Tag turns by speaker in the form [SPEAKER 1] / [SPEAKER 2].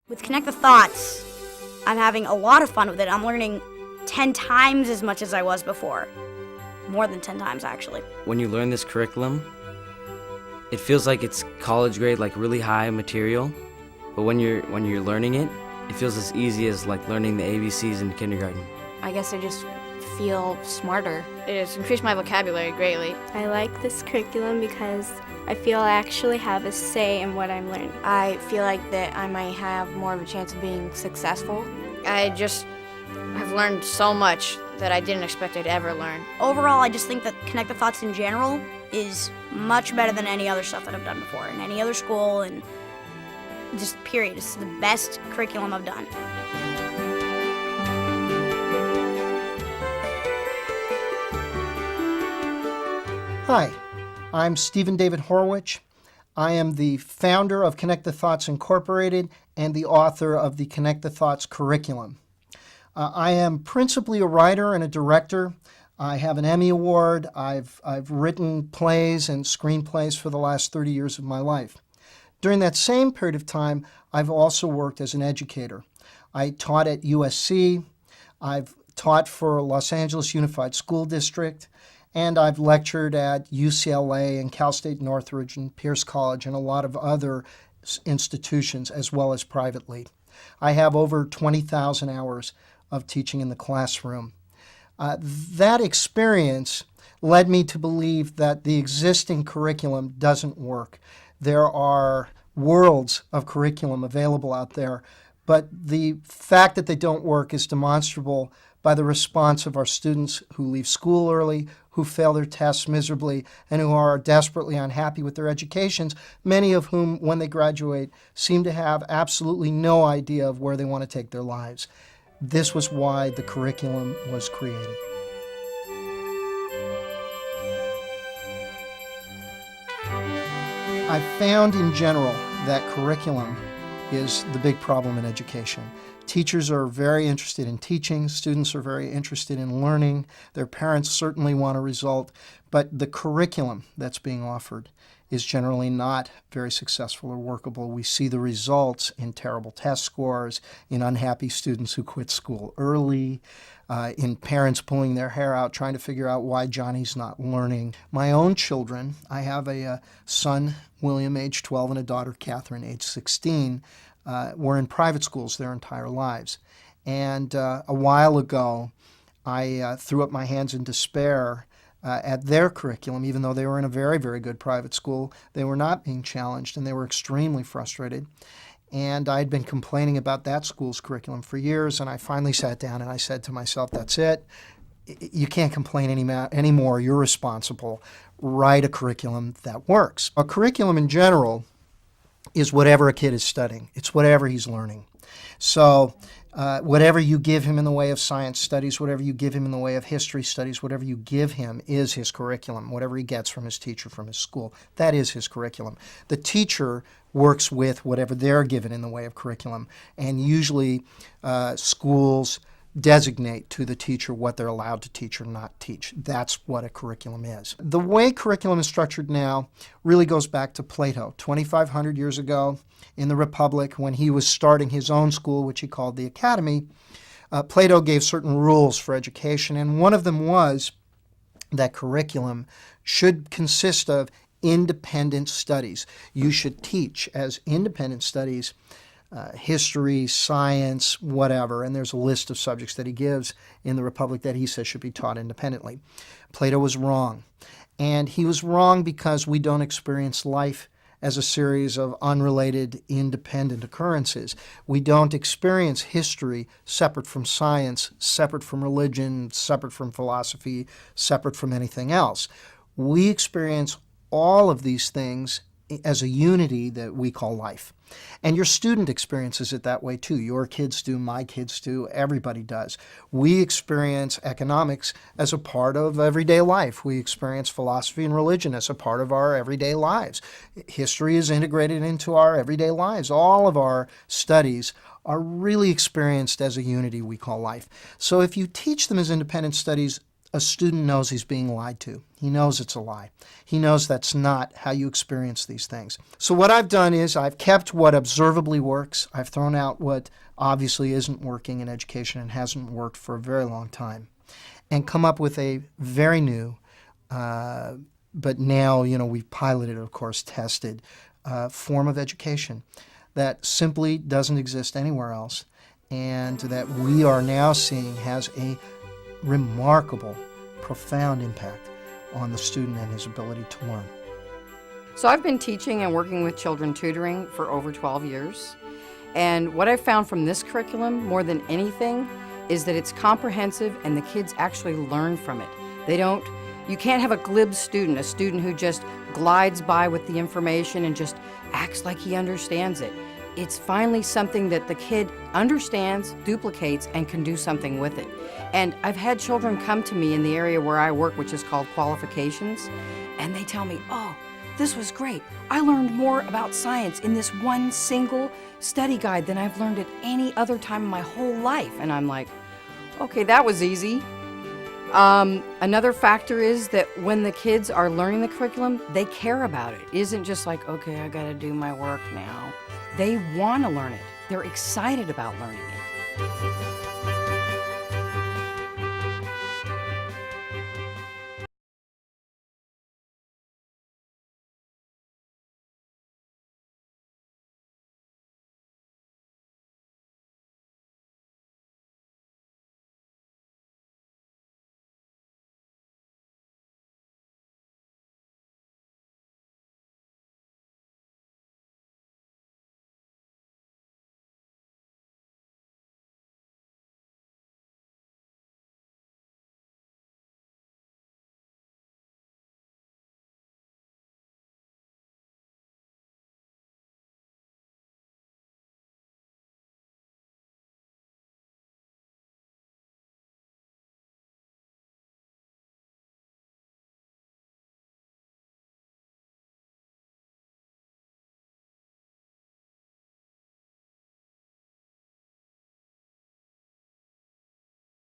[SPEAKER 1] With Connect the Thoughts, I'm having a lot of fun with it. I'm learning 10 times as much as I was before. More than 10 times, actually.
[SPEAKER 2] When you learn this curriculum, it feels like it's college grade, like really high material. But when you're learning it, it feels as easy as like learning the ABCs in kindergarten.
[SPEAKER 3] I guess I just feel smarter. It has increased my vocabulary greatly.
[SPEAKER 4] I like this curriculum because I feel I actually have a say in what I'm learning.
[SPEAKER 5] I feel like that I might have more of a chance of being successful.
[SPEAKER 3] I just have learned so much that I didn't expect I'd ever learn.
[SPEAKER 1] Overall, I just think that Connect the Thoughts in general is much better than any other stuff that I've done before in any other school, and just period. It's the best curriculum I've done.
[SPEAKER 6] Hi, I'm Steven David Horwich. I am the founder of Connect the Thoughts Incorporated and the author of the Connect the Thoughts curriculum. I am principally a writer and a director. I have an Emmy Award. I've written plays and screenplays for the last 30 years of my life. During that same period of time, I've also worked as an educator. I taught at USC. I've taught for Los Angeles Unified School District. And I've lectured at UCLA and Cal State Northridge and Pierce College and a lot of other institutions, as well as privately. I have over 20,000 hours of teaching in the classroom. That experience led me to believe that the existing curriculum doesn't work. There are worlds of curriculum available out there, but the fact that they don't work is demonstrable by the response of our students who leave school early, who fail their tests miserably, and who are desperately unhappy with their educations, many of whom, when they graduate, seem to have absolutely no idea of where they want to take their lives. This was why the curriculum was created. I found in general that curriculum is the big problem in education. Teachers are very interested in teaching, students are very interested in learning, their parents certainly want a result, but the curriculum that's being offered is generally not very successful or workable. We see the results in terrible test scores, in unhappy students who quit school early, in parents pulling their hair out trying to figure out why Johnny's not learning. My own children, I have a son, William, age 12, and a daughter, Catherine, age 16, were in private schools their entire lives. And a while ago, I threw up my hands in despair at their curriculum. Even though they were in a very, very good private school, they were not being challenged, and they were extremely frustrated. And I'd been complaining about that school's curriculum for years, and I finally sat down and I said to myself, that's it. You can't complain anymore. You're responsible. Write a curriculum that works. A curriculum in general is whatever a kid is studying. It's whatever he's learning. So whatever you give him in the way of science studies, whatever you give him in the way of history studies, whatever you give him is his curriculum. Whatever he gets from his teacher, from his school, that is his curriculum. The teacher works with whatever they're given in the way of curriculum, and usually schools designate to the teacher what they're allowed to teach or not teach. That's what a curriculum is. The way curriculum is structured now really goes back to Plato, 2,500 years ago in the Republic, when he was starting his own school, which he called the Academy. Plato gave certain rules for education, and one of them was that curriculum should consist of independent studies. You should teach as independent studies history, science, whatever, and there's a list of subjects that he gives in the Republic that he says should be taught independently. Plato was wrong, and he was wrong because we don't experience life as a series of unrelated, independent occurrences. We don't experience history separate from science, separate from religion, separate from philosophy, separate from anything else. We experience all of these things as a unity that we call life. And your student experiences it that way too. Your kids do, my kids do, everybody does. We experience economics as a part of everyday life. We experience philosophy and religion as a part of our everyday lives. History is integrated into our everyday lives. All of our studies are really experienced as a unity we call life. So if you teach them as independent studies, a student knows he's being lied to. He knows it's a lie. He knows that's not how you experience these things. So what I've done is I've kept what observably works. I've thrown out what obviously isn't working in education and hasn't worked for a very long time, and come up with a very new, but now, we've piloted, of course, tested form of education that simply doesn't exist anywhere else, and that we are now seeing has a remarkable, profound impact on the student and his ability to learn.
[SPEAKER 7] So I've been teaching and working with children tutoring for over 12 years. And what I've found from this curriculum, more than anything, is that it's comprehensive and the kids actually learn from it. You can't have a glib student, a student who just glides by with the information and just acts like he understands it. It's finally something that the kid understands, duplicates, and can do something with it. And I've had children come to me in the area where I work, which is called qualifications, and they tell me, oh, this was great. I learned more about science in this one single study guide than I've learned at any other time in my whole life. And I'm like, okay, that was easy. Another factor is that when the kids are learning the curriculum, they care about it. It isn't just like, okay, I gotta do my work now. They want to learn it. They're excited about learning it.